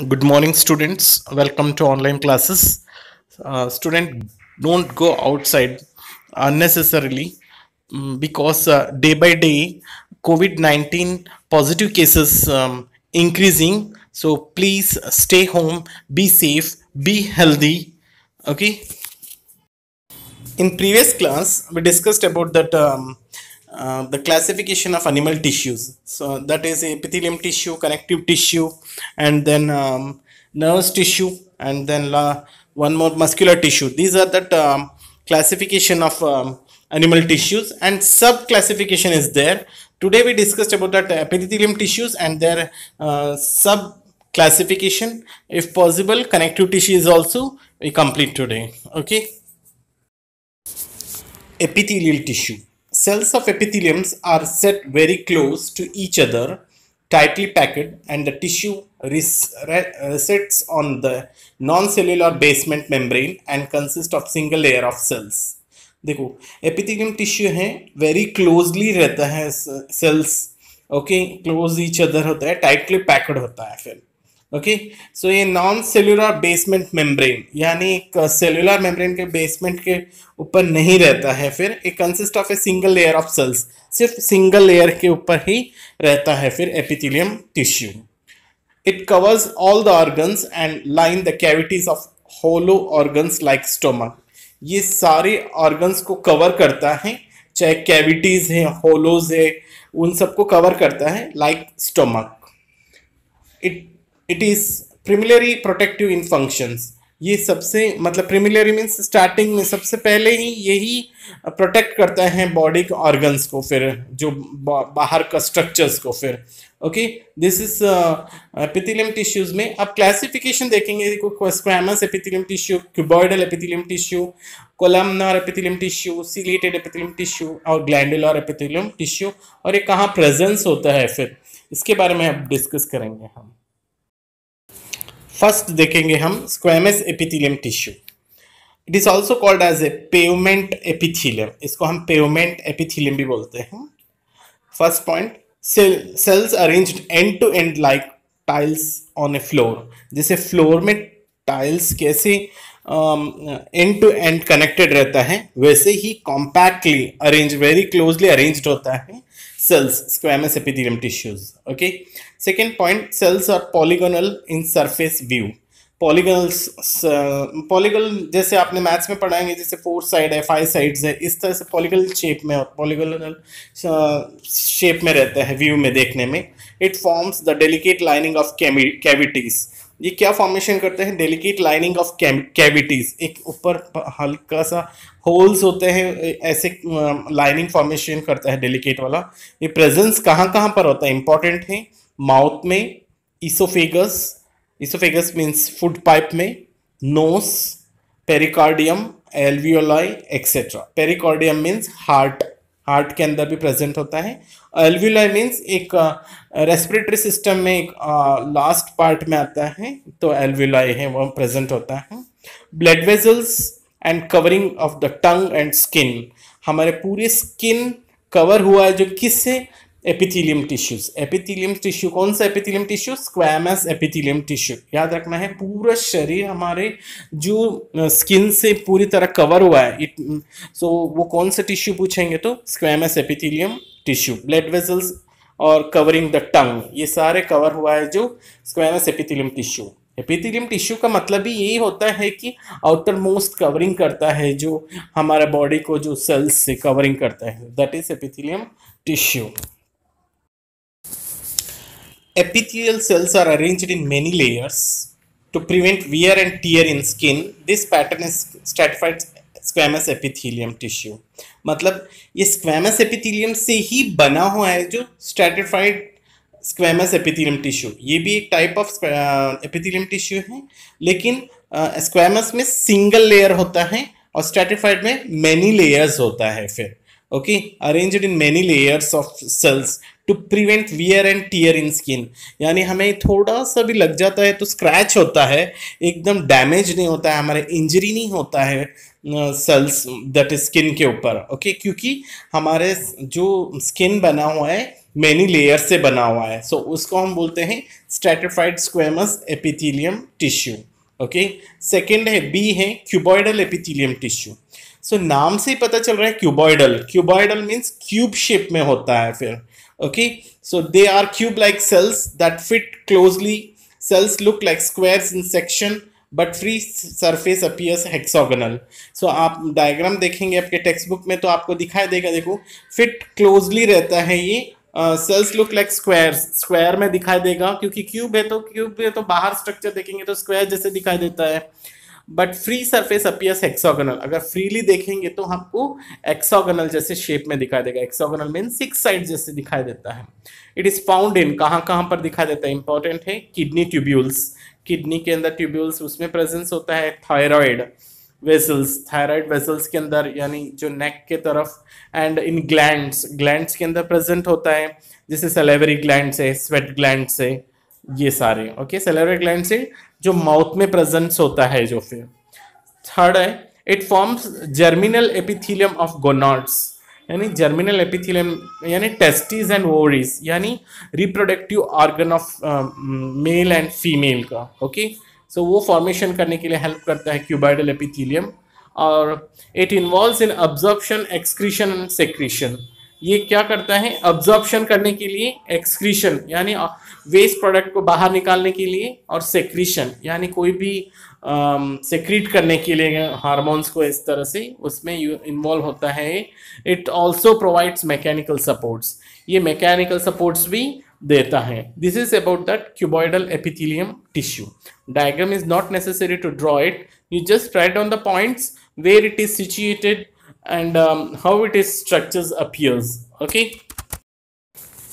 Good morning, students. Welcome to online classes. Student, don't go outside unnecessarily because day by day, COVID-19 positive cases increasing. So please stay home, be safe, be healthy. Okay. In previous class, we discussed about that the classification of animal tissues. So that is epithelium tissue, connective tissue, and then nervous tissue, and then one more muscular tissue. These are that classification of animal tissues, and sub classification is there. Today we discussed about that epithelium tissues and their sub classification. If possible, connective tissue is also we complete today. Okay. Epithelial tissue. Cells of epitheliums are set very close to each other, tightly packed, and the tissue rests on the non-cellular basement membrane and consists of single layer of cells. देखो epithelium tissue है very closely रहता है cells, okay, close each other होता है, tightly packed होता है फिर okay सो ये नॉन सेल्यूलर बेसमेंट मेम्ब्रेन यानी एक सेल्यूलर मेम्ब्रेन के बेसमेंट के ऊपर नहीं रहता है, फिर एक consist of a single layer of cells, सिर्फ सिंगल लेयर के ऊपर ही रहता है फिर epithelium tissue. It covers all the organs and line the cavities of hollow organs like stomach. ये सारे ऑर्गन्स को कवर करता है, चाहे कैविटीज है, होलोज है, उन सबको कवर करता है like stomach. It is preliminary protective in functions. ये सबसे मतलब प्रिमिलरी मीन्स स्टार्टिंग में सबसे पहले ही यही प्रोटेक्ट करता है बॉडी के ऑर्गन्स को, फिर जो बाहर का स्ट्रक्चर्स को फिर. Okay this is epithelium tissues में. अब क्लासिफिकेशन देखेंगे, squamous epithelium tissue, cuboidal epithelium tissue, columnar epithelium tissue, chelated epithelium tissue और ग्लैंडुलर एपिथेलियम टिश्यू, और ये कहाँ प्रेजेंस होता है फिर इसके बारे में अब डिस्कस करेंगे हम. फर्स्ट देखेंगे हम squamous epithelium tissue. It is also called as a pavement epithelium. इसको हम पेवमेंट एपिथेलियम भी बोलते हैं. First point, cells arranged end to end like tiles on a floor. जैसे फ्लोर में टाइल्स कैसे एंड टू एंड कनेक्टेड रहता है, वैसे ही compactly arrange, very closely arranged होता है cells, squamous epithelium tissues. Okay. Second point, cells are polygonal in surface view. Polygonal जैसे आपने मैथ्स में पढ़ाएंगे, जैसे 4 साइड है, 5 साइड्स है, इस तरह से पॉलीगोनल शेप में, पॉलीगोनल शेप में रहता है व्यू में देखने में. It forms the delicate lining of cavities. ये क्या फॉर्मेशन करते हैं? Delicate lining of cavities. एक ऊपर हल्का सा होल्स होते हैं, ऐसे लाइनिंग फॉर्मेशन करता है डेलिकेट वाला. ये प्रेजेंस कहाँ कहाँ पर होता है? इंपॉर्टेंट है माउथ में, oesophagus, oesophagus means food pipe में, nose, pericardium, alveoli etcetera. Pericardium means heart, heart के अंदर भी प्रेजेंट होता है. एल्वियोलाई मीन्स एक रेस्पिरेटरी सिस्टम में एक लास्ट पार्ट में आता है, तो एल्वियोलाई है वो प्रेजेंट होता है. Blood vessels and covering of the tongue and skin. हमारे पूरे स्किन कवर हुआ है जो किससे? Epithelium tissues. एपिथेलियम टिश्यू कौन सा epithelium tissue? Squamous epithelium tissue. याद रखना है, पूरा शरीर हमारे जो स्किन से पूरी तरह कवर हुआ है. सो वो कौन सा टिश्यू पूछेंगे तो squamous epithelium tissue. Blood vessels और कवरिंग द टंग, ये सारे कवर हुआ है जो squamous epithelium tissue. Epithelium tissue का मतलब भी यही होता है कि आउटर मोस्ट कवरिंग करता है, जो हमारे बॉडी को जो सेल्स से कवरिंग करता है, that is epithelium tissue. Epithelial cells are arranged in many layers to prevent wear and tear in skin. This pattern is stratified squamous epithelium tissue. मतलब ये squamous epithelium से ही बना हुआ है जो stratified squamous epithelium tissue. ये भी एक टाइप ऑफ epithelium tissue है, लेकिन squamous में सिंगल लेयर होता है और stratified में many layers होता है फिर. Okay, arranged in many layers of cells to prevent wear and tear in skin. यानी हमें थोड़ा सा भी लग जाता है तो स्क्रैच होता है, एकदम डैमेज नहीं होता है, हमारे इंजरी नहीं होता है सेल्स दैट इज स्किन के ऊपर. ओके क्योंकि हमारे जो स्किन बना हुआ है मेनी लेयर से बना हुआ है, सो उसको हम बोलते हैं stratified squamous epithelium tissue. Okay, second है बी है क्यूबॉइडल एपिथेलियम टिश्यू। सो नाम से ही पता चल रहा है cuboidal, cuboidal means cube shape में होता है फिर। Okay, so they are cube like cells that fit closely, cells look like squares in section but free surface appears hexagonal। so आप डायग्राम देखेंगे आपके टेक्स्ट बुक में तो आपको दिखाई देगा, देखो फिट क्लोजली रहता है ये, cells look like square, square में दिखाई देगा क्योंकि क्यूब है, तो क्यूब है तो बाहर स्ट्रक्चर देखेंगे तो स्क्वायर जैसे दिखाई देता है। But free surface appears hexagonal, अगर फ्रीली देखेंगे तो हमको एक्सागोनल जैसे शेप में दिखाई देगा। एक्सागोनल मीन्स 6 साइड जैसे दिखाई देता है। इट इज फाउंड इन, कहाँ कहाँ पर दिखाई देता है, इंपॉर्टेंट है, किडनी ट्यूब्यूल्स, किडनी के अंदर ट्यूब्यूल्स उसमें प्रेजेंस होता है। थायराइड वेसल्स, थायराइड वेसल्स के अंदर यानी जो नेक के तरफ, एंड इन ग्लैंड्स, ग्लैंड्स के अंदर प्रेजेंट होता है, जैसे सलेवरी ग्लैंड्स है, स्वेट ग्लैंड्स है, ये सारे। ओके, सलेवरी ग्लैंड से जो माउथ में प्रेजेंस होता है जो। फिर थर्ड है it forms germinal epithelium of gonads, यानी जर्मिनल एपिथेलियम यानी टेस्टिस एंड ओवरीज, यानी reproductive organ of male and female का। ओके, सो वो फॉर्मेशन करने के लिए हेल्प करता है क्यूबॉइडल एपिथेलियम। और it involves in absorption, excretion and secretion. ये क्या करता है, अब्जॉर्प्शन करने के लिए, एक्सक्रीशन यानी वेस्ट प्रोडक्ट को बाहर निकालने के लिए, और सेक्रीशन यानी कोई भी सेक्रीट करने के लिए हार्मोन्स को, इस तरह से उसमें इन्वॉल्व होता है। It also provides mechanical supports, ये मैकेनिकल सपोर्ट्स भी देता है। This is about that cuboidal epithelium tissue. Diagram is not necessary to draw it, you just write down the points where it is situated and how it is structures appears। okay,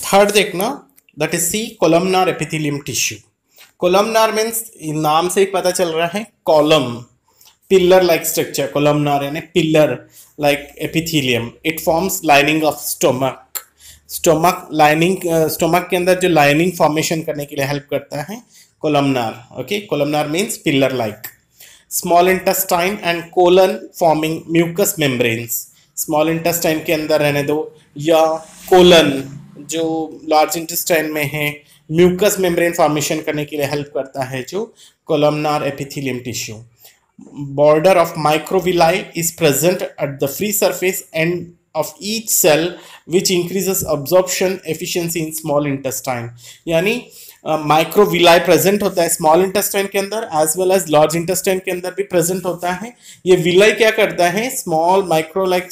third देखना, that is C, columnar epithelium tissue। columnar means नाम से ही पता चल रहा है column, pillar like structure, columnar यानी pillar like epithelium। it forms lining of stomach, stomach lining, stomach के अंदर जो lining formation करने के लिए help करता है columnar। okay, columnar means pillar like। Small intestine and colon forming mucus membranes, small intestine के अंदर रहने दो, या कोलन जो लार्ज इंटेस्टाइन में है, म्यूकस मेम्ब्रेन फॉर्मेशन करने के लिए हेल्प करता है जो columnar epithelium tissue. Border of microvilli is present at the free surface and of each cell which increases absorption efficiency in small intestine, यानी माइक्रोविलाई प्रेजेंट होता है स्मॉल इंटेस्टाइन के अंदर as well as large intestine के अंदर भी present होता है। ये विलाई क्या करता है, small micro like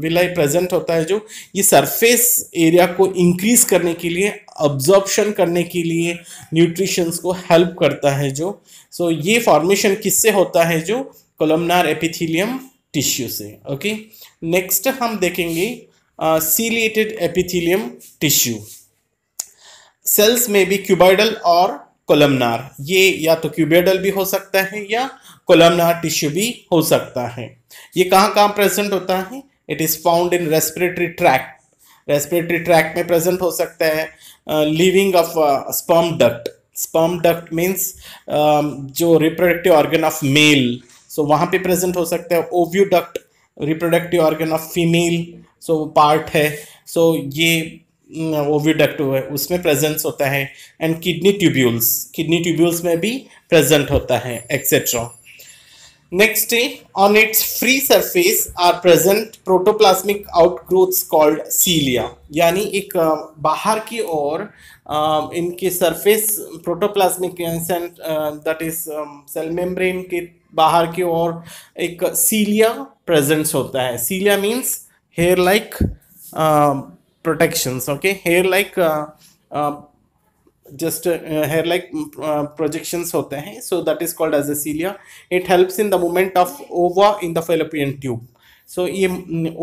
villi present होता है जो ये सरफेस एरिया को इंक्रीज करने के लिए, अब्जॉर्प्शन करने के लिए, न्यूट्रिशंस को हेल्प करता है जो। सो ये फॉर्मेशन किससे होता है, जो कोलमनार एपिथेलियम टिश्यू से। ओके, नेक्स्ट हम देखेंगे सीलिएटेड एपिथेलियम टिश्यू। सेल्स में भी क्यूबॉइडल और कोलमनार, ये या तो क्यूबॉइडल भी हो सकता है या कोलमनार टिश्यू भी हो सकता है। ये कहाँ कहाँ प्रेजेंट होता है, it is found in respiratory tract, respiratory tract में प्रेजेंट हो सकता है। Lining of sperm duct, sperm duct means जो reproductive organ of male, so वहाँ पे प्रेजेंट हो सकता है। Oviduct reproductive organ of female, so part है, सो ये ओव्यूडक्ट है उसमें प्रेजेंस होता है। And kidney tubules, kidney tubules में भी प्रेजेंट होता है, etcetera. Next on its free surface are present protoplasmic outgrowths called cilia, यानी एक बाहर की ओर इनके surface protoplasmic that is cell membrane के बाहर की ओर एक सीलिया प्रेजेंस होता है। Cilia means hair like protections, okay, hair like just hair like projections होते हैं, so that is called as a cilia। it helps in the movement of ova in the fallopian tube। so ये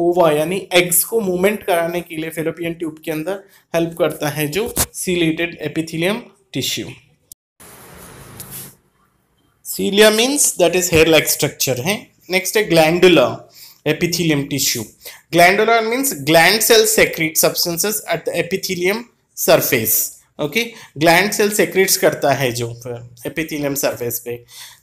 ova यानी eggs को movement कराने के लिए fallopian tube के अंदर हेल्प करता है जो ciliated epithelium tissue। cilia means that is hair like structure है। next है glandular epithelium tissue। Glandular means gland cells secrete substances at the epithelium surface। okay, gland cell secretes करता है जो epithelium surface पे।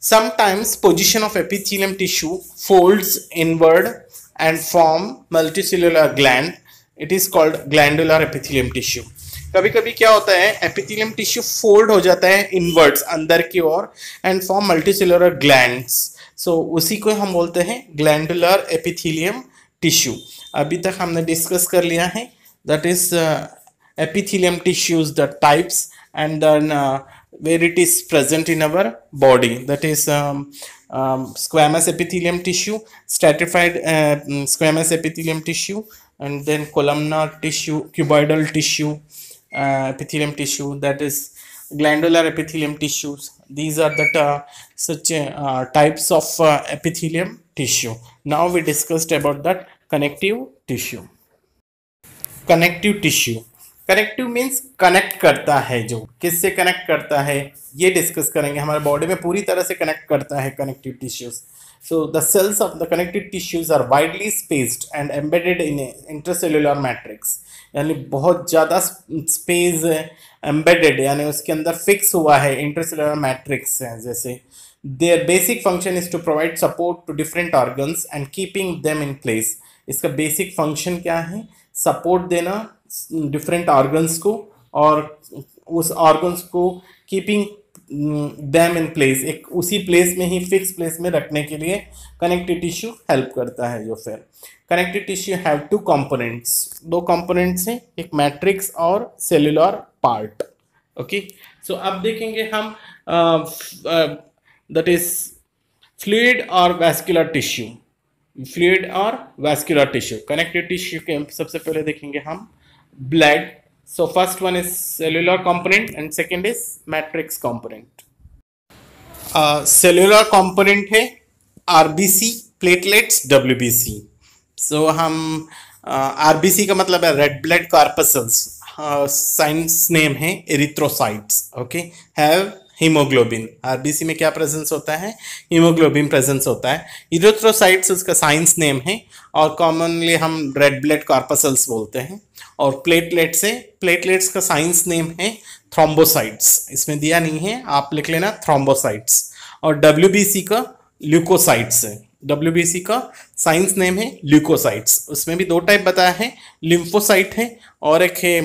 sometimes position of epithelium tissue folds inward and form multicellular gland it is called glandular epithelium tissue. कभी कभी क्या होता है, epithelium tissue fold हो जाता है इनवर्ड्स अंदर की ओर एंड फॉर्म मल्टीसेलुलर ग्लैंड्स। सो उसी को हम बोलते हैं ग्लैंडुलर एपिथेलियम टिश्यू। अभी तक हमने डिस्कस कर लिया है, that is epithelium tissues, the types, and then where it is present in our body, that is squamous epithelium tissue, stratified squamous epithelium tissue, and then columnar tissue, cuboidal tissue, epithelium tissue, that is glandular epithelium tissues. These are the such types of epithelium tissue. Now we discussed about that connective tissue. Connective tissue, connective means connect करता है, जो किससे connect करता है ये discuss करेंगे। हमारे body में पूरी तरह से कनेक्ट करता है connective tissues. So the cells of the connective tissues are widely spaced and embedded in intercellular matrix, यानी बहुत ज़्यादा स्पेस एम्बेडेड यानी उसके अंदर फिक्स हुआ है इंटरसेल्युलर मैट्रिक्स है जैसे। Their basic function is to provide support to different organs and keeping them in place. इसका बेसिक फंक्शन क्या है, सपोर्ट देना डिफरेंट ऑर्गन्स को और उस ऑर्गन्स को कीपिंग देम इन प्लेस, एक उसी प्लेस में ही फिक्स प्लेस में रखने के लिए कनेक्टिव टिश्यू हेल्प करता है। जो फिर connective tissue have two components, दो कंपोनेंट्स हैं, एक मैट्रिक्स और सेलुलर पार्ट। ओके, सो अब देखेंगे हम दैट इज फ्लूइड और वैस्कुलर टिश्यू। फ्लूइड और वैस्कुलर टिश्यू, कनेक्टिव टिश्यू के सबसे पहले देखेंगे हम blood. So first one is cellular component and second is matrix component. Cellular component है आरबीसी, प्लेटलेट्स, डब्ल्यूबीसी। सो हम आरबीसी का मतलब है red blood corpuscles, science name है erythrocytes. Okay, have haemoglobin. RBC में क्या प्रेजेंस होता है, हीमोग्लोबिन प्रेजेंस होता है। इरिथ्रोसाइट्स उसका साइंस नेम है और कॉमनली हम रेड ब्लड कॉर्पसल्स बोलते हैं। और प्लेटलेट्स है, प्लेटलेट्स का साइंस नेम है थ्रोम्बोसाइट्स, इसमें दिया नहीं है आप लिख लेना थ्रोम्बोसाइट्स। और डब्ल्यूबीसी का ल्यूकोसाइट्स है, डब्ल्यूबीसी का साइंस नेम है ल्यूकोसाइट्स। उसमें भी दो टाइप बताया है, लिम्फोसाइट है और एक है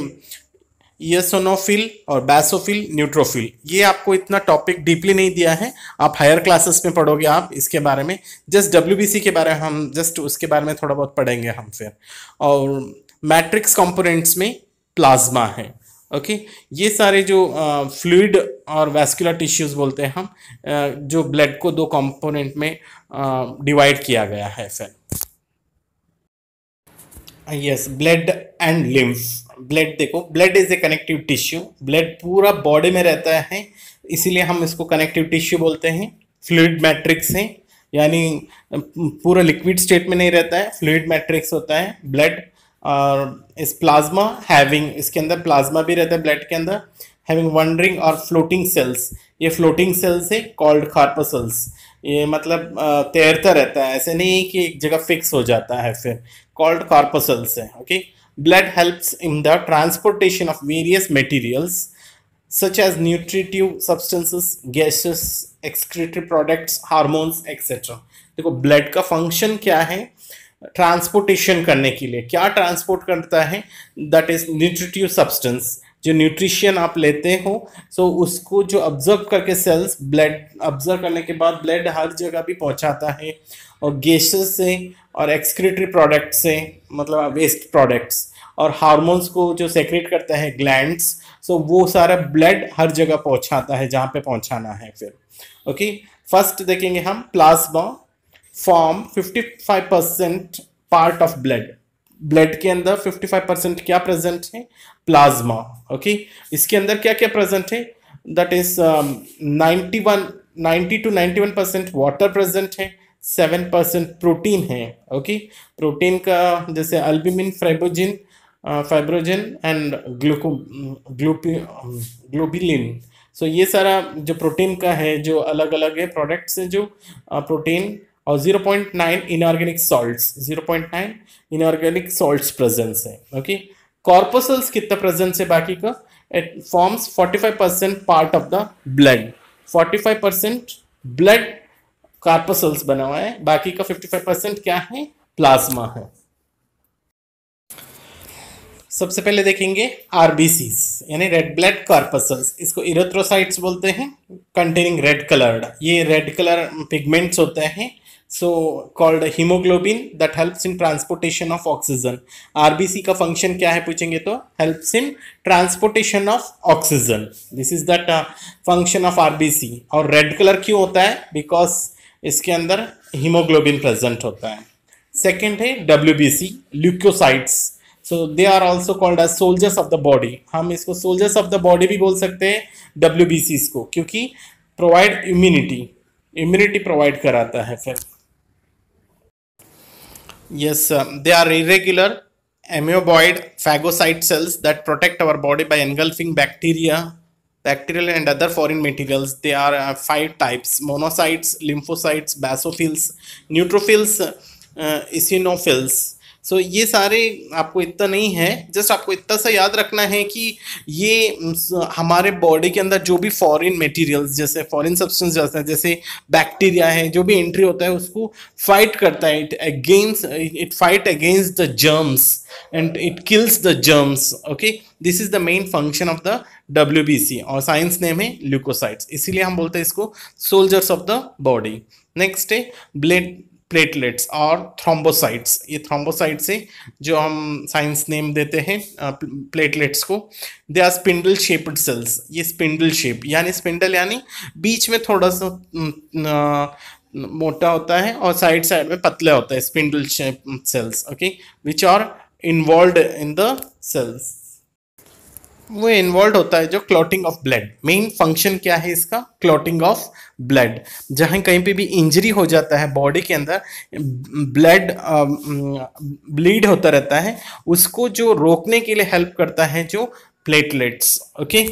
ईओसिनोफिल और बैसोफिल, न्यूट्रोफिल। ये आपको इतना टॉपिक डीपली नहीं दिया है, आप हायर क्लासेस में पढ़ोगे आप इसके बारे में। जस्ट डब्ल्यूबीसी के बारे में हम जस्ट उसके बारे में थोड़ा बहुत पढ़ेंगे हम फिर। और मैट्रिक्स कंपोनेंट्स में प्लाज्मा है। ओके, ये सारे जो फ्लूइड और वैस्कुलर टिश्यूज बोलते हैं हम, जो ब्लड को दो कंपोनेंट में डिवाइड किया गया है फिर। Yes, blood and lymph. Blood देखो, blood is a connective tissue, blood पूरा बॉडी में रहता है इसीलिए हम इसको कनेक्टिव टिश्यू बोलते हैं। फ्लूइड मैट्रिक्स है, यानी पूरा लिक्विड स्टेट में नहीं रहता है, फ्लूइड मैट्रिक्स होता है ब्लड। और इस प्लाज्मा हैविंग, इसके अंदर प्लाज्मा भी रहता है ब्लड के अंदर, हैविंग वंडरिंग और फ्लोटिंग सेल्स। ये फ्लोटिंग सेल्स है कॉल्ड कॉर्पसल्स। ये मतलब तैरता रहता है, ऐसे नहीं कि एक जगह फिक्स हो जाता है फिर, कॉल्ड कॉर्पसल्स है। Okay, blood helps in the transportation of various materials such as nutritive substances, gases, excretory products, hormones, etc. देखो ब्लड का फंक्शन क्या है, ट्रांसपोर्टेशन करने के लिए। क्या ट्रांसपोर्ट करता है, दैट इज न्यूट्रिटिव सब्सटेंस, जो न्यूट्रिशन आप लेते हो सो उसको जो ऑब्जर्व करके सेल्स ब्लड ऑब्जर्व करने के बाद ब्लड हर जगह भी पहुंचाता है। और गैसेस से और एक्सक्रीटरी प्रोडक्ट से, मतलब वेस्ट प्रोडक्ट्स, और हार्मोन्स को जो सेक्रेट करता है ग्लैंड्स, सो वो सारा ब्लड हर जगह पहुंचाता है जहाँ पे पहुंचाना है फिर। ओके, फर्स्ट देखेंगे हम plasma form 55% part of blood. Blood के अंदर 55% क्या प्रेजेंट है, प्लाज्मा। ओके, इसके अंदर क्या क्या प्रेजेंट है, that is 90 to 91% water present है, 7% प्रोटीन है। ओके, प्रोटीन का जैसे अल्बुमिन, फाइब्रोजिन एंड ग्लोबुलिन। सो ये सारा जो प्रोटीन का है, जो अलग अलग है प्रोडक्ट्स हैं जो प्रोटीन। और 0.9 inorganic salts, 0.9 inorganic salts presence है। ओके, कॉर्पसल्स कितना प्रेजेंस है बाकी का, it forms 45% part of the blood. 45% blood corpuscles बना हुआ है, बाकी का 55% क्या है, प्लाज्मा है। सबसे पहले देखेंगे आरबीसीस यानी रेड ब्लड कॉर्पसल्स, इसको इरेथ्रोसाइट्स बोलते हैं, कंटेनिंग रेड कलर्ड, ये रेड कलर पिगमेंट्स होते हैं, so called haemoglobin that helps in transportation of oxygen. RBC का फंक्शन क्या है पूछेंगे तो helps in transportation of oxygen, this is that function of RBC. और रेड कलर क्यों होता है? बिकॉज इसके अंदर हीमोग्लोबिन प्रेजेंट होता है। सेकेंड है WBC leukocytes, so they are also called as soldiers of the body, हम इसको सोल्जर्स ऑफ द बॉडी भी बोल सकते हैं डब्ल्यूबीसी को, क्योंकि प्रोवाइड इम्यूनिटी प्रोवाइड कराता है। फिर yes, they are irregular amoeboid phagocyte cells that protect our body by engulfing bacterial and other foreign materials. They are 5 types: monocytes, lymphocytes, basophils, neutrophils, eosinophils. सो ये सारे आपको इतना नहीं है, जस्ट आपको इतना सा याद रखना है कि ये हमारे बॉडी के अंदर जो भी फॉरेन मटेरियल्स जैसे फॉरेन सब्सटेंस जाते हैं, जैसे बैक्टीरिया है, जो भी एंट्री होता है उसको फाइट करता है, it fight against the germs and it kills the germs. Okay, this is the main function of the WBC और साइंस नेम है ल्यूकोसाइट्स, इसीलिए हम बोलते हैं इसको soldiers of the body. Next है ब्लड प्लेटलेट्स और थ्रोम्बोसाइट्स, ये थ्रोम्बोसाइट्स है जो हम साइंस नेम देते हैं प्लेटलेट्स को। They are spindle shaped cells, ये स्पिंडल शेप यानी स्पिंडल यानी बीच में थोड़ा सा मोटा होता है और साइड में पतले होता है, spindle shape cells. Okay, which are involve in the cells, वो इन्वॉल्व होता है जो clotting of blood, main function क्या है इसका? Clotting of blood. जहाँ कहीं पे भी इंजरी हो जाता है बॉडी के अंदर, ब्लड ब्लीड होता रहता है, उसको जो रोकने के लिए हेल्प करता है जो प्लेटलेट्स। ओके,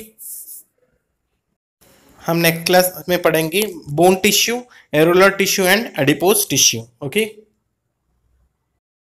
हम नेक्स्ट क्लास में पढ़ेंगे bone tissue, areolar tissue and adipose tissue. Okay.